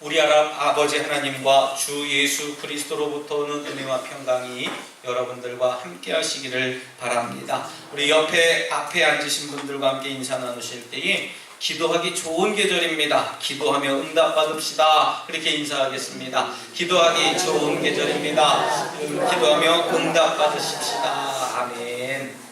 우리 아버지 하나님과 주 예수 그리스도로부터 오는 은혜와 평강이 여러분들과 함께 하시기를 바랍니다. 우리 앞에 앉으신 분들과 함께 인사 나누실 때에 기도하기 좋은 계절입니다. 기도하며 응답 받읍시다. 그렇게 인사하겠습니다. 기도하기 좋은 계절입니다. 기도하며 응답 받으십시다. 아멘.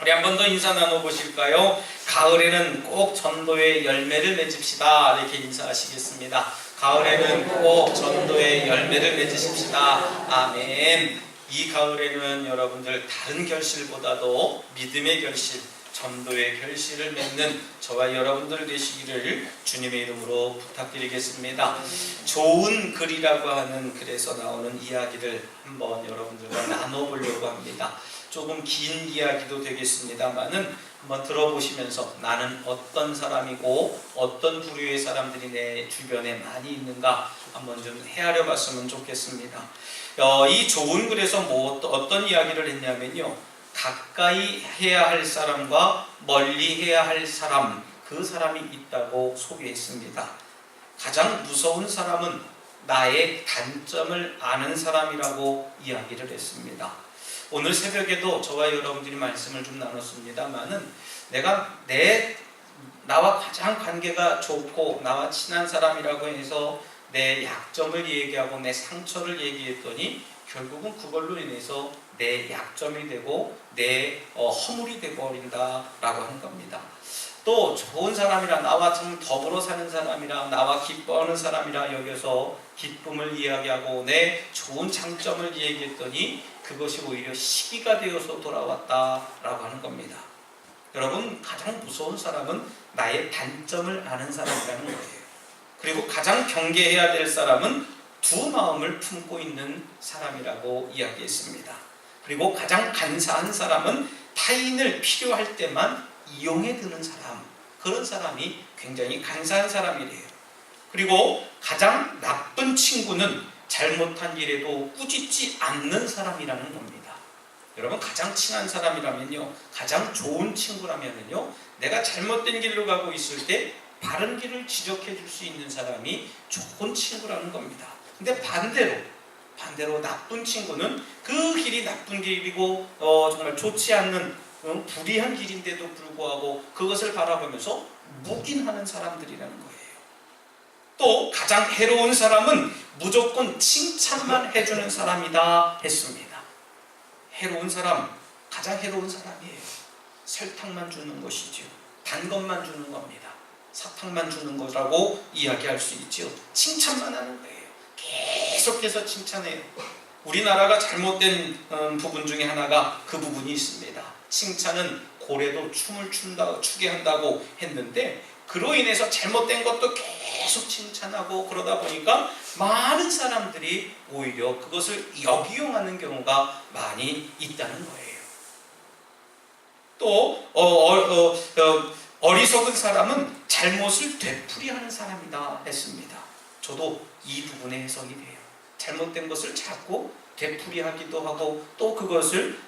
우리 한 번 더 인사 나눠보실까요? 가을에는 꼭 전도의 열매를 맺읍시다. 이렇게 인사하시겠습니다. 가을에는 꼭 전도의 열매를 맺으십시다. 아멘. 이 가을에는 여러분들 다른 결실보다도 믿음의 결실, 전도의 결실을 맺는 저와 여러분들 되시기를 주님의 이름으로 부탁드리겠습니다. 좋은 글이라고 하는 글에서 나오는 이야기를 한번 여러분들과 나눠보려고 합니다. 조금 긴 이야기도 되겠습니다만은 한번 들어보시면서 나는 어떤 사람이고 어떤 부류의 사람들이 내 주변에 많이 있는가 한번 좀 헤아려 봤으면 좋겠습니다. 이 좋은 글에서 어떤 이야기를 했냐면요, 가까이 해야 할 사람과 멀리 해야 할 사람, 그 사람이 있다고 소개했습니다. 가장 무서운 사람은 나의 단점을 아는 사람이라고 이야기를 했습니다. 오늘 새벽에도 저와 여러분들이 말씀을 좀 나눴습니다만은 내가 나와 가장 관계가 좋고 나와 친한 사람이라고 해서 내 약점을 얘기하고 내 상처를 얘기했더니 결국은 그걸로 인해서 내 약점이 되고 내 허물이 되어버린다라고 하는 겁니다. 또 좋은 사람이라, 나와 좀 더불어 사는 사람이라, 나와 기뻐하는 사람이라 여겨서 기쁨을 이야기하고 내 좋은 장점을 얘기했더니 그것이 오히려 시기가 되어서 돌아왔다라고 하는 겁니다. 여러분, 가장 무서운 사람은 나의 단점을 아는 사람이라는 거예요. 그리고 가장 경계해야 될 사람은 두 마음을 품고 있는 사람이라고 이야기했습니다. 그리고 가장 간사한 사람은 타인을 필요할 때만 이용해 드는 사람, 그런 사람이 굉장히 간사한 사람이래요. 그리고 가장 나쁜 친구는 잘못한 일에도 꾸짖지 않는 사람이라는 겁니다. 여러분, 가장 친한 사람이라면요, 가장 좋은 친구라면요, 내가 잘못된 길로 가고 있을 때 바른 길을 지적해 줄 수 있는 사람이 좋은 친구라는 겁니다. 근데 반대로 나쁜 친구는 그 길이 나쁜 길이고 정말 좋지 않는 불의한 길인데도 불구하고 그것을 바라보면서 묵인하는 사람들이라는 거예요. 또 가장 해로운 사람은 무조건 칭찬만 해주는 사람이다 했습니다. 해로운 사람, 가장 해로운 사람이에요. 설탕만 주는 것이죠. 단 것만 주는 겁니다. 사탕만 주는 거라고 이야기할 수 있죠. 칭찬만 하는 거예요. 계속해서 칭찬해요. 우리나라가 잘못된 부분 중에 하나가 그 부분이 있습니다. 칭찬은 고래도 춤을 추게 한다고 했는데, 그로 인해서 잘못된 것도 계속 칭찬하고 그러다 보니까 많은 사람들이 오히려 그것을 역이용하는 경우가 많이 있다는 거예요. 또 어리석은 사람은 잘못을 되풀이하는 사람이다 했습니다. 저도 이 부분에 해석이 돼요. 잘못된 것을 자꾸 되풀이하기도 하고 또 그것을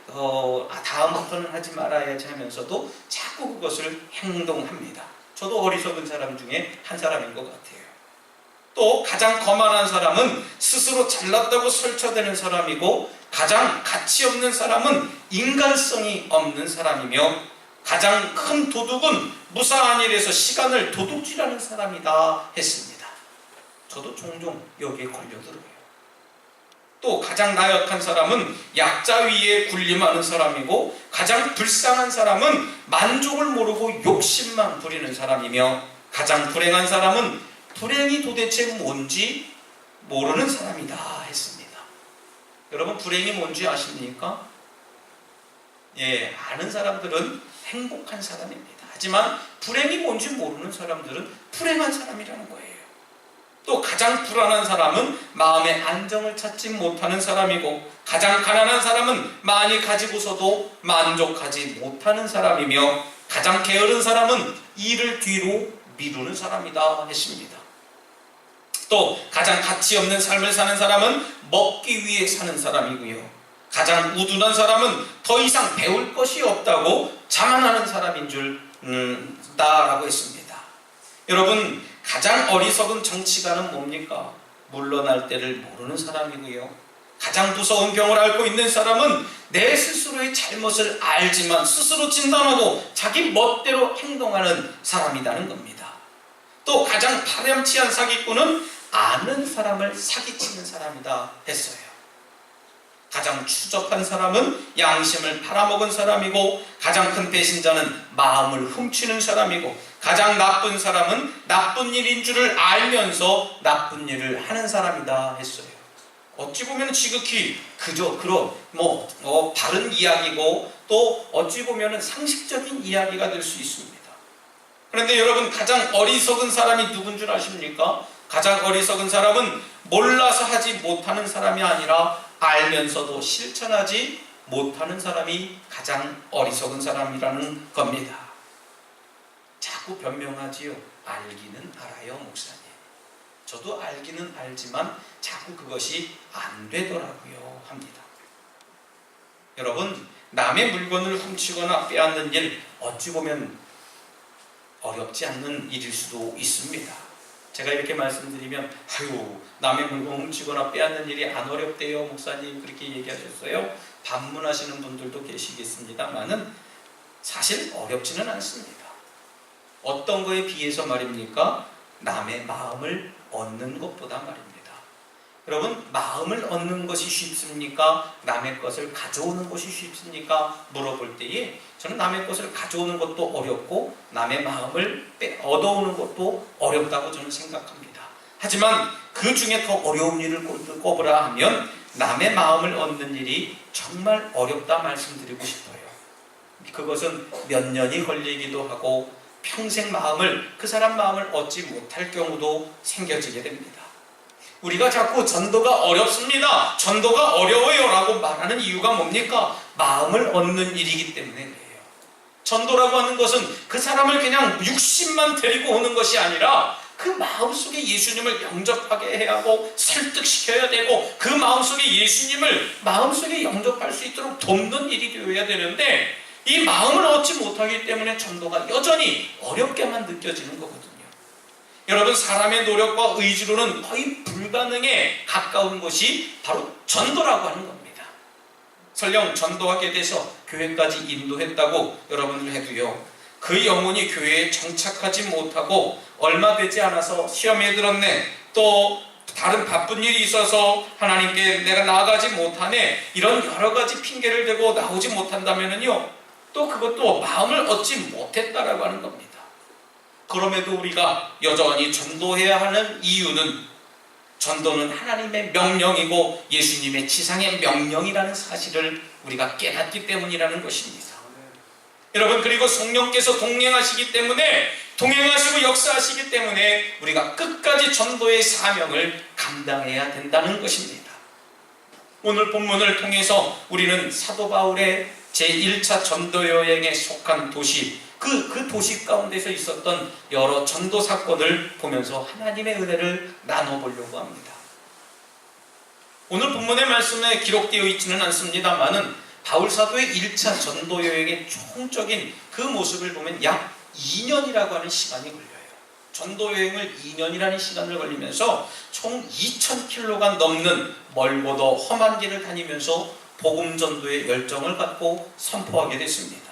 다음부터는 하지 말아야지 하면서도 자꾸 그것을 행동합니다. 저도 어리석은 사람 중에 한 사람인 것 같아요. 또 가장 거만한 사람은 스스로 잘났다고 설쳐대는 사람이고, 가장 가치 없는 사람은 인간성이 없는 사람이며, 가장 큰 도둑은 무사한 일에서 시간을 도둑질하는 사람이다 했습니다. 저도 종종 여기에 걸려들어요. 또 가장 나약한 사람은 약자 위에 군림하는 사람이고, 가장 불쌍한 사람은 만족을 모르고 욕심만 부리는 사람이며, 가장 불행한 사람은 불행이 도대체 뭔지 모르는 사람이다 했습니다. 여러분, 불행이 뭔지 아십니까? 예, 아는 사람들은 행복한 사람입니다. 하지만 불행이 뭔지 모르는 사람들은 불행한 사람이라는 거예요. 또 가장 불안한 사람은 마음의 안정을 찾지 못하는 사람이고, 가장 가난한 사람은 많이 가지고서도 만족하지 못하는 사람이며, 가장 게으른 사람은 일을 뒤로 미루는 사람이다 했습니다. 또 가장 가치 없는 삶을 사는 사람은 먹기 위해 사는 사람이고요, 가장 우둔한 사람은 더 이상 배울 것이 없다고 자만하는 사람인 줄 다라고 했습니다. 여러분, 가장 어리석은 정치가는 뭡니까? 물러날 때를 모르는 사람이고요. 가장 무서운 병을 앓고 있는 사람은 내 스스로의 잘못을 알지만 스스로 진단하고 자기 멋대로 행동하는 사람이라는 겁니다. 또 가장 파렴치한 사기꾼은 아는 사람을 사기치는 사람이다 했어요. 가장 추접한 사람은 양심을 팔아먹은 사람이고, 가장 큰 배신자는 마음을 훔치는 사람이고, 가장 나쁜 사람은 나쁜 일인 줄을 알면서 나쁜 일을 하는 사람이다 했어요. 어찌 보면 지극히 그저 그런 바른 이야기고, 또 어찌 보면 상식적인 이야기가 될 수 있습니다. 그런데 여러분, 가장 어리석은 사람이 누군 줄 아십니까? 가장 어리석은 사람은 몰라서 하지 못하는 사람이 아니라 알면서도 실천하지 못하는 사람이 가장 어리석은 사람이라는 겁니다. 자꾸 변명하지요. 알기는 알아요, 목사님. 저도 알기는 알지만 자꾸 그것이 안 되더라고요 합니다. 여러분, 남의 물건을 훔치거나 빼앗는 일, 어찌 보면 어렵지 않는 일일 수도 있습니다. 제가 이렇게 말씀드리면 남의 물건 훔치거나 빼앗는 일이 안 어렵대요 목사님, 그렇게 얘기하셨어요. 반문하시는 분들도 계시겠습니다만은 사실 어렵지는 않습니다. 어떤 거에 비해서 말입니까? 남의 마음을 얻는 것보다 말입니다. 여러분, 마음을 얻는 것이 쉽습니까? 남의 것을 가져오는 것이 쉽습니까? 물어볼 때에 저는 남의 것을 가져오는 것도 어렵고 남의 마음을 얻어오는 것도 어렵다고 저는 생각합니다. 하지만 그 중에 더 어려운 일을 꼽으라 하면 남의 마음을 얻는 일이 정말 어렵다 말씀드리고 싶어요. 그것은 몇 년이 걸리기도 하고 평생 그 사람 마음을 얻지 못할 경우도 생겨지게 됩니다. 우리가 자꾸 전도가 어렵습니다, 전도가 어려워요 라고 말하는 이유가 뭡니까? 마음을 얻는 일이기 때문에 그래요. 전도라고 하는 것은 그 사람을 그냥 육신만 데리고 오는 것이 아니라 그 마음속에 예수님을 영접하게 해야 하고 설득시켜야 되고, 그 마음속에 예수님을 마음속에 영접할 수 있도록 돕는 일이 되어야 되는데, 이 마음을 얻지 못하기 때문에 전도가 여전히 어렵게만 느껴지는 거거든요. 여러분, 사람의 노력과 의지로는 거의 불가능에 가까운 것이 바로 전도라고 하는 겁니다. 설령 전도하게 돼서 교회까지 인도했다고 여러분들 해도요, 그 영혼이 교회에 정착하지 못하고 얼마 되지 않아서 시험에 들었네, 또 다른 바쁜 일이 있어서 하나님께 내가 나아가지 못하네, 이런 여러 가지 핑계를 대고 나오지 못한다면요, 또 그것도 마음을 얻지 못했다라고 하는 겁니다. 그럼에도 우리가 여전히 전도해야 하는 이유는, 전도는 하나님의 명령이고 예수님의 지상의 명령이라는 사실을 우리가 깨닫기 때문이라는 것입니다. 여러분, 그리고 성령께서 동행하시기 때문에, 동행하시고 역사하시기 때문에 우리가 끝까지 전도의 사명을 감당해야 된다는 것입니다. 오늘 본문을 통해서 우리는 사도 바울의 제1차 전도 여행에 속한 도시, 그 도시 가운데서 있었던 여러 전도 사건을 보면서 하나님의 은혜를 나눠보려고 합니다. 오늘 본문의 말씀에 기록되어 있지는 않습니다만은 바울 사도의 1차 전도 여행의 총적인 그 모습을 보면 약 2년이라고 하는 시간이 걸려요. 전도 여행을 2년이라는 시간을 걸리면서 총 2,000km가 넘는 멀고도 험한 길을 다니면서 복음 전도의 열정을 갖고 선포하게 됐습니다.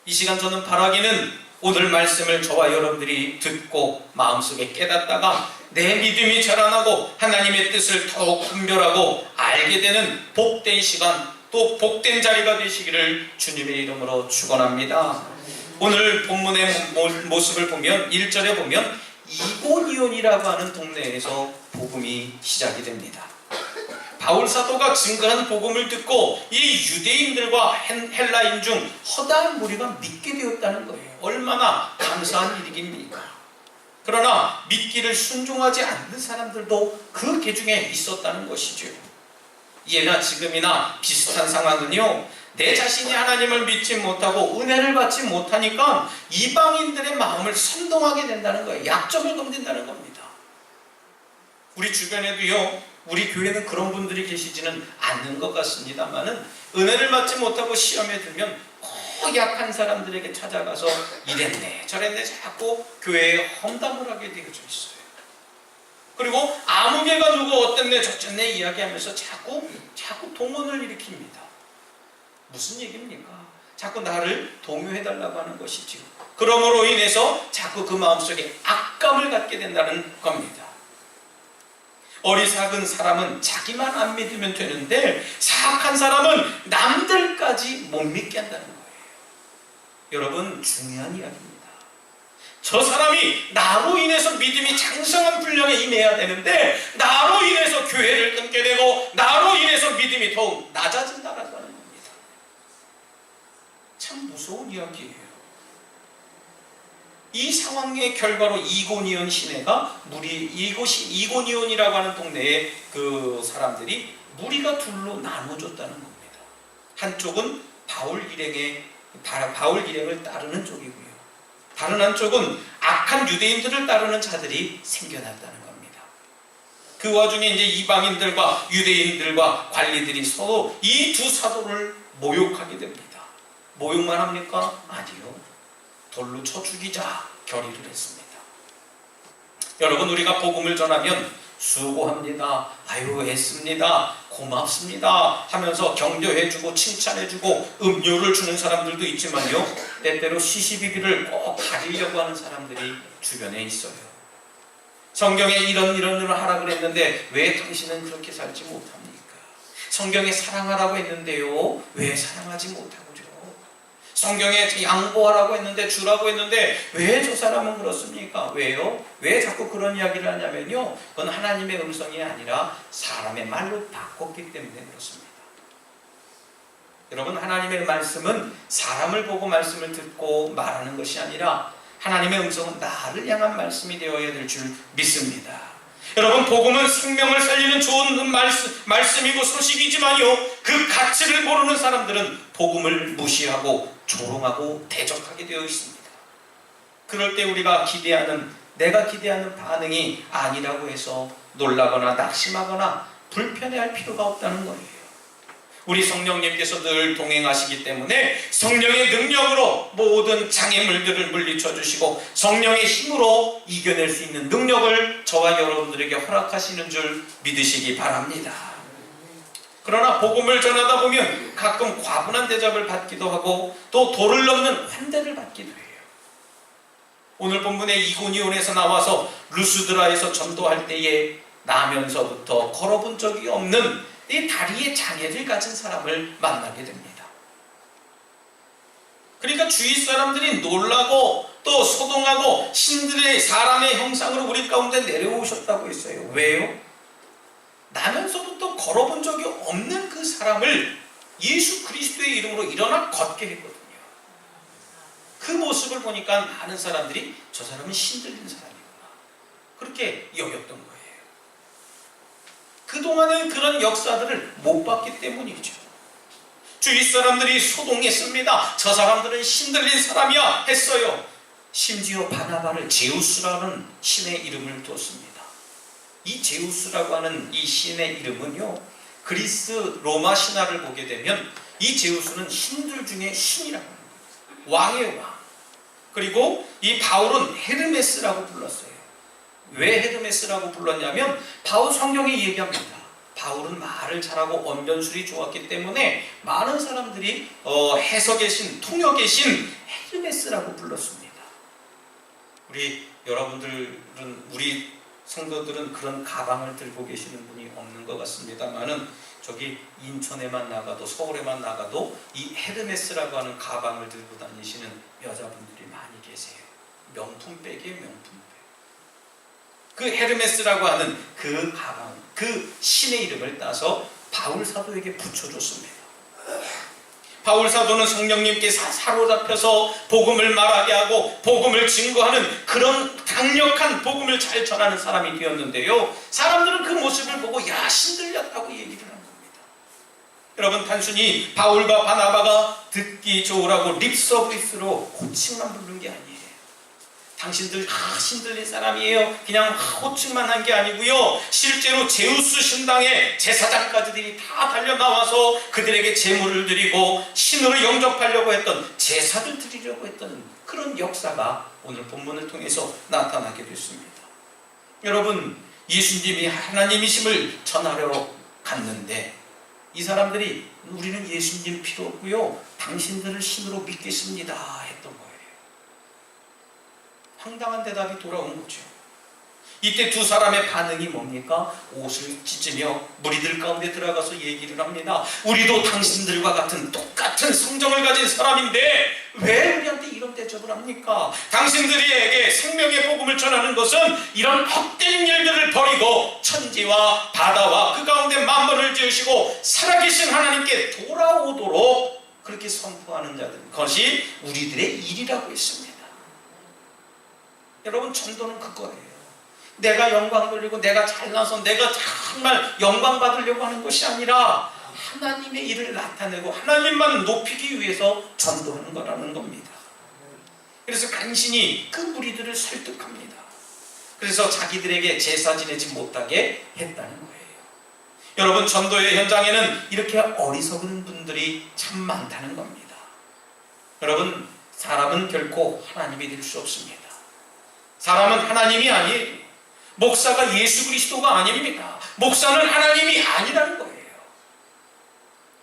이 시간 저는 바라기는 오늘 말씀을 저와 여러분들이 듣고 마음속에 깨닫다가 내 믿음이 자라나고 하나님의 뜻을 더욱 분별하고 알게 되는 복된 시간, 또 복된 자리가 되시기를 주님의 이름으로 축원합니다. 오늘 본문의 모습을 보면 1절에 보면 이고니온이라고 하는 동네에서 복음이 시작이 됩니다. 바울 사도가 증거한 복음을 듣고 이 유대인들과 헬라인 중 허다한 무리가 믿게 되었다는 거예요. 얼마나 감사한 일이겠습니까? 그러나 믿기를 순종하지 않는 사람들도 그 계중에 있었다는 것이죠. 예나 지금이나 비슷한 상황은요, 내 자신이 하나님을 믿지 못하고 은혜를 받지 못하니까 이방인들의 마음을 선동하게 된다는 거예요. 약점을 건든다는 겁니다. 우리 주변에도요, 우리 교회는 그런 분들이 계시지는 않는 것 같습니다만은 은혜를 받지 못하고 시험에 들면 더 약한 사람들에게 찾아가서 이랬네 저랬네 자꾸 교회에 험담을 하게 되어져 있어요. 그리고 아무개가 누구 어땠네 저쨌네 이야기하면서 자꾸 동원을 일으킵니다. 무슨 얘기입니까? 자꾸 나를 동요해달라고 하는 것이지요. 그러므로 인해서 자꾸 그 마음속에 악감을 갖게 된다는 겁니다. 어리석은 사람은 자기만 안 믿으면 되는데 사악한 사람은 남들까지 못 믿게 한다는 거예요. 여러분 중요한 이야기입니다. 저 사람이 나로 인해서 믿음이 장성한 분량에 임해야 되는데 나로 인해서 교회를 끊게 되고 나로 인해서 믿음이 더욱 낮아진다는 겁니다. 참 무서운 이야기예요. 이 상황의 결과로 이고니온 시내가 이곳이 이고니온이라고 하는 동네의 그 사람들이 무리가 둘로 나눠졌다는 겁니다. 한쪽은 바울 일행을 따르는 쪽이고요. 다른 한쪽은 악한 유대인들을 따르는 자들이 생겨났다는 겁니다. 그 와중에 이제 이방인들과 유대인들과 관리들이 서로 이 두 사도를 모욕하게 됩니다. 모욕만 합니까? 아니요. 돌로 쳐 죽이자 결의를 했습니다. 여러분 우리가 복음을 전하면 수고합니다. 아유 애씁니다. 고맙습니다. 하면서 격려해주고 칭찬해주고 음료를 주는 사람들도 있지만요. 때때로 시시비비를 꼭 가리려고 하는 사람들이 주변에 있어요. 성경에 이런 하라 그랬는데 왜 당신은 그렇게 살지 못합니까? 성경에 사랑하라고 했는데요. 왜 사랑하지 못하고 성경에 양보하라고 했는데 주라고 했는데 왜 저 사람은 그렇습니까? 왜요? 왜 자꾸 그런 이야기를 하냐면요. 그건 하나님의 음성이 아니라 사람의 말로 바꿨기 때문에 그렇습니다. 여러분 하나님의 말씀은 사람을 보고 말씀을 듣고 말하는 것이 아니라 하나님의 음성은 나를 향한 말씀이 되어야 될 줄 믿습니다. 여러분 복음은 생명을 살리는 좋은 말씀이고 소식이지만요. 그 가치를 모르는 사람들은 복음을 무시하고 조롱하고 대적하게 되어 있습니다. 그럴 때 내가 기대하는 반응이 아니라고 해서 놀라거나 낙심하거나 불편해할 필요가 없다는 거예요. 우리 성령님께서 늘 동행하시기 때문에 성령의 능력으로 모든 장애물들을 물리쳐 주시고 성령의 힘으로 이겨낼 수 있는 능력을 저와 여러분들에게 허락하시는 줄 믿으시기 바랍니다. 그러나 복음을 전하다 보면 가끔 과분한 대접을 받기도 하고 또 도를 넘는 환대를 받기도 해요. 오늘 본문의 이고니온에서 나와서 루스드라에서 전도할 때에 나면서부터 걸어본 적이 없는 이 다리에 장애를 가진 사람을 만나게 됩니다. 그러니까 주위 사람들이 놀라고 또 소동하고 신들의 사람의 형상으로 우리 가운데 내려오셨다고 했어요. 왜요? 나면서부터 걸어본 적이 없는 그 사람을 예수 그리스도의 이름으로 일어나 걷게 했거든요. 그 모습을 보니까 많은 사람들이 저 사람은 신들린 사람이구나 그렇게 여겼던 거예요. 그동안의 그런 역사들을 못 봤기 때문이죠. 주위 사람들이 소동했습니다. 저 사람들은 신들린 사람이야 했어요. 심지어 바나바를 제우스라는 신의 이름을 뒀습니다. 이 제우스라고 하는 이 신의 이름은요, 그리스 로마 신화를 보게 되면 이 제우스는 신들 중에 신이라고 합니다. 왕의 왕. 그리고 이 바울은 헤르메스라고 불렀어요. 왜 헤르메스라고 불렀냐면 바울 성경에 얘기합니다. 바울은 말을 잘하고 언변술이 좋았기 때문에 많은 사람들이 해석의 신, 통역의 신 헤르메스라고 불렀습니다. 우리 성도들은 그런 가방을 들고 계시는 분이 없는 것 같습니다만은 저기 인천에만 나가도 서울에만 나가도 이 헤르메스라고 하는 가방을 들고 다니시는 여자분들이 많이 계세요. 명품백이에요, 명품백. 그 헤르메스라고 하는 그 가방, 그 신의 이름을 따서 바울 사도에게 붙여줬습니다. 바울 사도는 성령님께 사로잡혀서 복음을 말하게 하고 복음을 증거하는 그런 강력한 복음을 잘 전하는 사람이 되었는데요. 사람들은 그 모습을 보고 야, 신들렸다고 얘기를 한 겁니다. 여러분, 단순히 바울과 바나바가 듣기 좋으라고 립서비스로 호칭만 부른 게 아니에요. 당신들 다 신들린 사람이에요. 그냥 호칭만 한 게 아니고요. 실제로 제우스 신당의 제사장까지들이 다 달려나와서 그들에게 제물을 드리고 신으로 영접하려고 했던, 제사를 드리려고 했던 그런 역사가 오늘 본문을 통해서 나타나게 됐습니다. 여러분, 예수님이 하나님이심을 전하러 갔는데 이 사람들이 우리는 예수님 필요 없고요, 당신들을 신으로 믿겠습니다 했던 거예요. 황당한 대답이 돌아온 거죠. 이때 두 사람의 반응이 뭡니까? 옷을 찢으며 무리들 가운데 들어가서 얘기를 합니다. 우리도 당신들과 같은 똑같은 성정을 가진 사람인데 왜 우리한테 이런 대접을 합니까? 당신들에게 생명의 복음을 전하는 것은 이런 헛된 일들을 버리고 천지와 바다와 그 가운데 만물을 지으시고 살아계신 하나님께 돌아오도록 그렇게 선포하는 자들, 그것이 우리들의 일이라고 했습니다. 여러분, 전도는 그거예요. 내가 영광 돌리고 내가 잘나서 내가 정말 영광 받으려고 하는 것이 아니라 하나님의 일을 나타내고 하나님만 높이기 위해서 전도하는 거라는 겁니다. 그래서 간신히 그 무리들을 설득합니다. 그래서 자기들에게 제사 지내지 못하게 했다는 거예요. 여러분, 전도의 현장에는 이렇게 어리석은 분들이 참 많다는 겁니다. 여러분, 사람은 결코 하나님이 될 수 없습니다. 사람은 하나님이 아니에요. 목사가 예수 그리스도가 아닙니다. 목사는 하나님이 아니라는 거예요.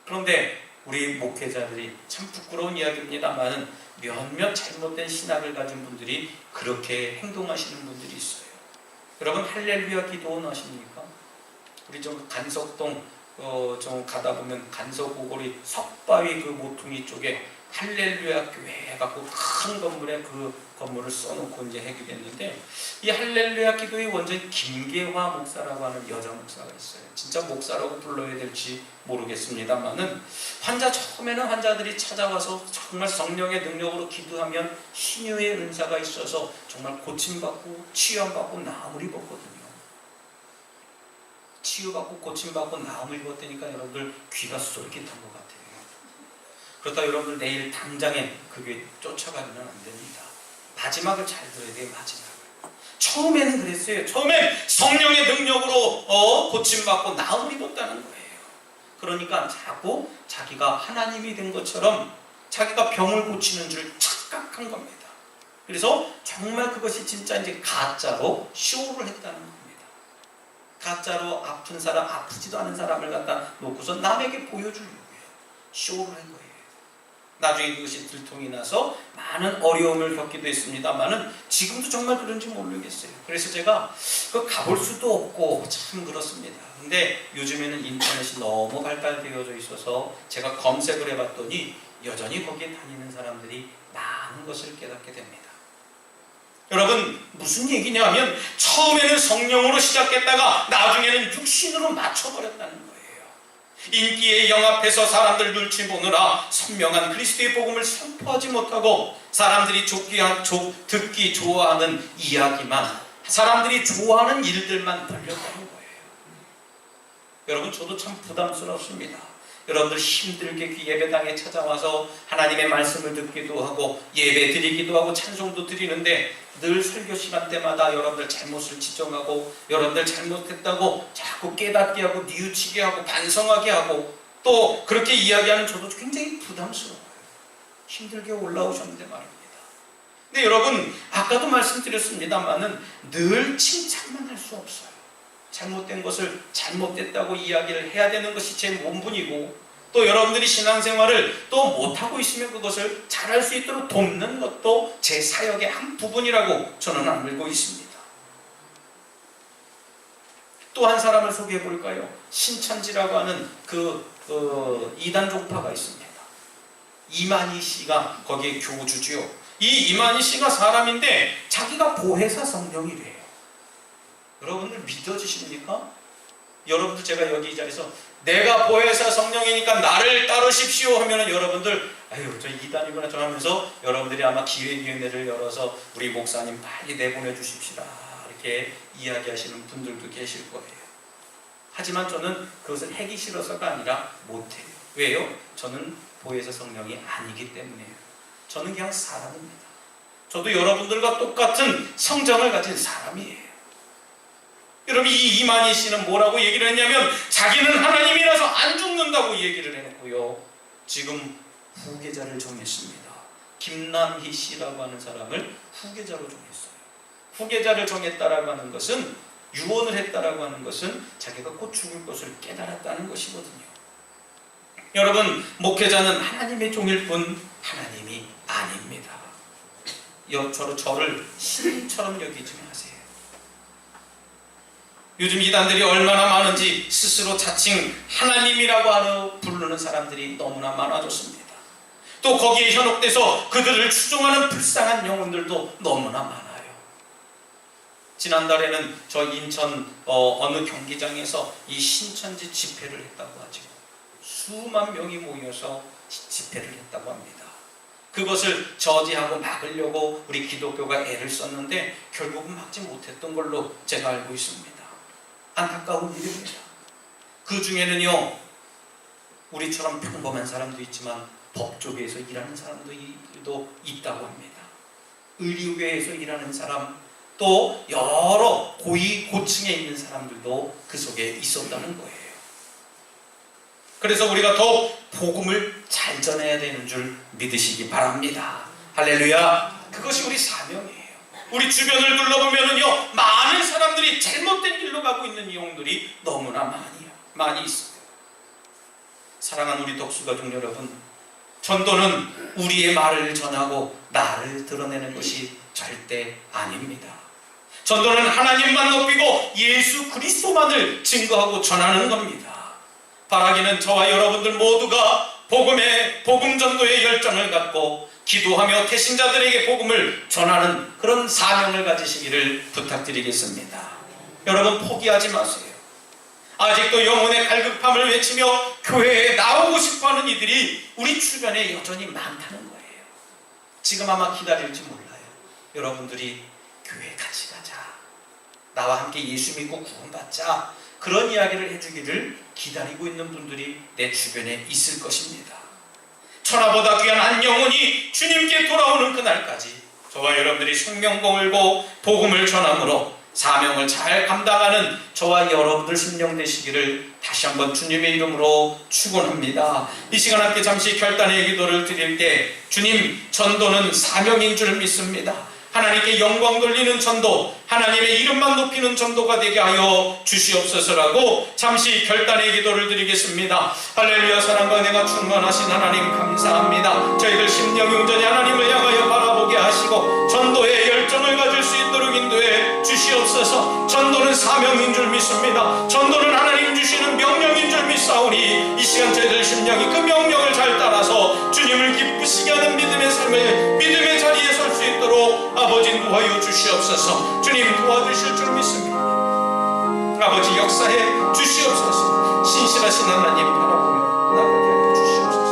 그런데 우리 목회자들이 참 부끄러운 이야기입니다만 몇몇 잘못된 신학을 가진 분들이 그렇게 행동하시는 분들이 있어요. 여러분, 할렐루야 기도원 아십니까? 우리 좀 간석동 좀 가다 보면 간석오거리 석바위 그 모퉁이 쪽에 할렐루야 교회 해갖고 큰 건물에 그 건물을 써놓고 이제 해결했는데, 이 할렐루야 기도의 원조인 김계화 목사라고 하는 여자 목사가 있어요. 진짜 목사라고 불러야 될지 모르겠습니다만은 처음에는 환자들이 찾아와서 정말 성령의 능력으로 기도하면 신유의 은사가 있어서 정말 고침받고 치유받고 나음을 입었거든요. 치유받고 고침받고 나음을 입었다니까 여러분들 귀가 쏠깃한 것 같아요. 그렇다 여러분들 내일 당장에 그게 쫓아가면 안 됩니다. 마지막을 잘 들어야 돼요. 마지막을. 처음에는 그랬어요. 처음엔 성령의 능력으로 고침받고 나음을 입었다는 거예요. 그러니까 자꾸 자기가 하나님이 된 것처럼 자기가 병을 고치는 줄 착각한 겁니다. 그래서 정말 그것이 진짜 이제 가짜로 쇼를 했다는 겁니다. 가짜로 아픈 사람, 아프지도 않은 사람을 갖다 놓고서 남에게 보여주려고요. 쇼를 한 거예요. 나중에 그것이 들통이 나서 많은 어려움을 겪기도 했습니다만은 지금도 정말 그런지 모르겠어요. 그래서 제가 가볼 수도 없고 참 그렇습니다. 근데 요즘에는 인터넷이 너무 발달되어져 있어서 제가 검색을 해봤더니 여전히 거기에 다니는 사람들이 많은 것을 깨닫게 됩니다. 여러분, 무슨 얘기냐면 처음에는 성령으로 시작했다가 나중에는 육신으로 맞춰버렸다는 거예요. 인기에 영합해서 사람들 눈치 보느라 선명한 그리스도의 복음을 선포하지 못하고 사람들이 듣기 좋아하는 이야기만, 사람들이 좋아하는 일들만 벌렸다는 거예요. 여러분, 저도 참 부담스럽습니다. 여러분들 힘들게 예배당에 찾아와서 하나님의 말씀을 듣기도 하고 예배 드리기도 하고 찬송도 드리는데 늘 설교 시간 때마다 여러분들 잘못을 지적하고 여러분들 잘못했다고 자꾸 깨닫게 하고 뉘우치게 하고 반성하게 하고 또 그렇게 이야기하는 저도 굉장히 부담스러워요. 힘들게 올라오셨는데 말입니다. 근데 여러분, 아까도 말씀드렸습니다만은 늘 칭찬만 할 수 없어요. 잘못된 것을 잘못됐다고 이야기를 해야 되는 것이 제 본분이고, 또 여러분들이 신앙생활을 또 못하고 있으면 그것을 잘할 수 있도록 돕는 것도 제 사역의 한 부분이라고 저는 알고 있습니다. 또 한 사람을 소개해 볼까요? 신천지라고 하는 이단 종파가 있습니다. 이만희 씨가 거기에 교주지요. 이 이만희 씨가 사람인데 자기가 보혜사 성령이래요. 여러분들 믿어지십니까? 여러분들 제가 여기 이 자리에서 내가 보혜사 성령이니까 나를 따르십시오 하면은 여러분들 아유 저 이단이구나 저 하면서 여러분들이 아마 기획위원회를 열어서 우리 목사님 빨리 내보내 주십시다 이렇게 이야기하시는 분들도 계실 거예요. 하지만 저는 그것을 하기 싫어서가 아니라 못해요. 왜요? 저는 보혜사 성령이 아니기 때문에요. 저는 그냥 사람입니다. 저도 여러분들과 똑같은 성정을 가진 사람이에요. 여러분, 이 이만희 씨는 뭐라고 얘기를 했냐면 자기는 하나님이라서 안 죽는다고 얘기를 해놓고요, 지금 후계자를 정했습니다. 김남희 씨라고 하는 사람을 후계자로 정했어요. 후계자를 정했다라고 하는 것은, 유언을 했다라고 하는 것은 자기가 곧 죽을 것을 깨달았다는 것이거든요. 여러분, 목회자는 하나님의 종일 뿐 하나님이 아닙니다. 저를 신처럼 여기지 마세요. 요즘 이단들이 얼마나 많은지 스스로 자칭 하나님이라고 하러 부르는 사람들이 너무나 많아졌습니다. 또 거기에 현혹돼서 그들을 추종하는 불쌍한 영혼들도 너무나 많아요. 지난달에는 저 인천 어느 경기장에서 이 신천지 집회를 했다고 하죠. 수만 명이 모여서 집회를 했다고 합니다. 그것을 저지하고 막으려고 우리 기독교가 애를 썼는데 결국은 막지 못했던 걸로 제가 알고 있습니다. 안타까운 일입니다. 그 중에는요, 우리처럼 평범한 사람도 있지만 법조계에서 일하는 사람들도 있다고 합니다. 의료계에서 일하는 사람, 또 여러 고위고층에 있는 사람들도 그 속에 있었다는 거예요. 그래서 우리가 더욱 복음을 잘 전해야 되는 줄 믿으시기 바랍니다. 할렐루야. 그것이 우리 사명이에요. 우리 주변을 둘러보면요, 많은 사람들이 잘못된 길로 가고 있는 영웅들이 너무나 많이 있어요. 사랑하는 우리 독수가족 여러분, 전도는 우리의 말을 전하고 나를 드러내는 것이 절대 아닙니다. 전도는 하나님만 높이고 예수 그리스도만을 증거하고 전하는 겁니다. 바라기는 저와 여러분들 모두가 복음 전도의 열정을 갖고 기도하며 태신자들에게 복음을 전하는 그런 사명을 가지시기를 부탁드리겠습니다. 여러분, 포기하지 마세요. 아직도 영혼의 갈급함을 외치며 교회에 나오고 싶어하는 이들이 우리 주변에 여전히 많다는 거예요. 지금 아마 기다릴지 몰라요. 여러분들이 교회 같이 가자, 나와 함께 예수 믿고 구원받자, 그런 이야기를 해주기를 기다리고 있는 분들이 내 주변에 있을 것입니다. 천하보다 귀한 한 영혼이 주님께 돌아오는 그날까지 저와 여러분들이 생명 걸고 복음을 전함으로 사명을 잘 감당하는 저와 여러분들 심령 되시기를 다시 한번 주님의 이름으로 축원합니다. 이 시간 함께 잠시 결단의 기도를 드릴 때, 주님, 전도는 사명인 줄 믿습니다. 하나님께 영광 돌리는 전도, 하나님의 이름만 높이는 전도가 되게 하여 주시옵소서라고 잠시 결단의 기도를 드리겠습니다. 할렐루야. 사랑과 은혜가 충만하신 하나님 감사합니다. 저희들 심령이 온전히 하나님을 향하여 바라보게 하시고 전도의 열정을 가질 수 있도록 인도해 주시옵소서. 전도는 사명인 줄 믿습니다. 전도는 하나님 주시는 명령인 줄 믿사오니 이 시간 저희들 심령이 그 명령을 잘 따라서 주님을 기쁘시게 하는 믿음의 삶을, 믿음의 자리에 설 수 있도록 아버지 도와여 주시옵소서. 주님 도와주실 줄 믿습니다. 아버지 역사해 주시옵소서. 신실하신 하나님 바라보며 나가게 하여 주시옵소서.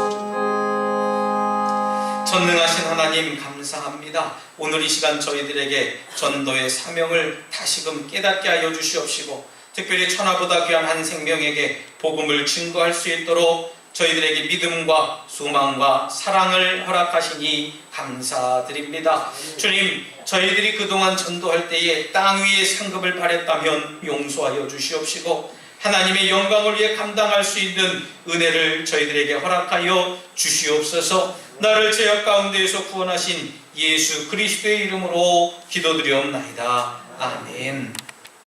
전능하신 하나님 감사합니다. 오늘 이 시간 저희들에게 전도의 사명을 다시금 깨닫게 하여 주시옵시고, 특별히 천하보다 귀한 한 생명에게 복음을 증거할 수 있도록 저희들에게 믿음과 소망과 사랑을 허락하시니 감사드립니다. 주님, 저희들이 그동안 전도할 때에 땅 위에 상급을 바랬다면 용서하여 주시옵시고, 하나님의 영광을 위해 감당할 수 있는 은혜를 저희들에게 허락하여 주시옵소서. 나를 죄악 가운데에서 구원하신 예수 그리스도의 이름으로 기도드리옵나이다. 아멘.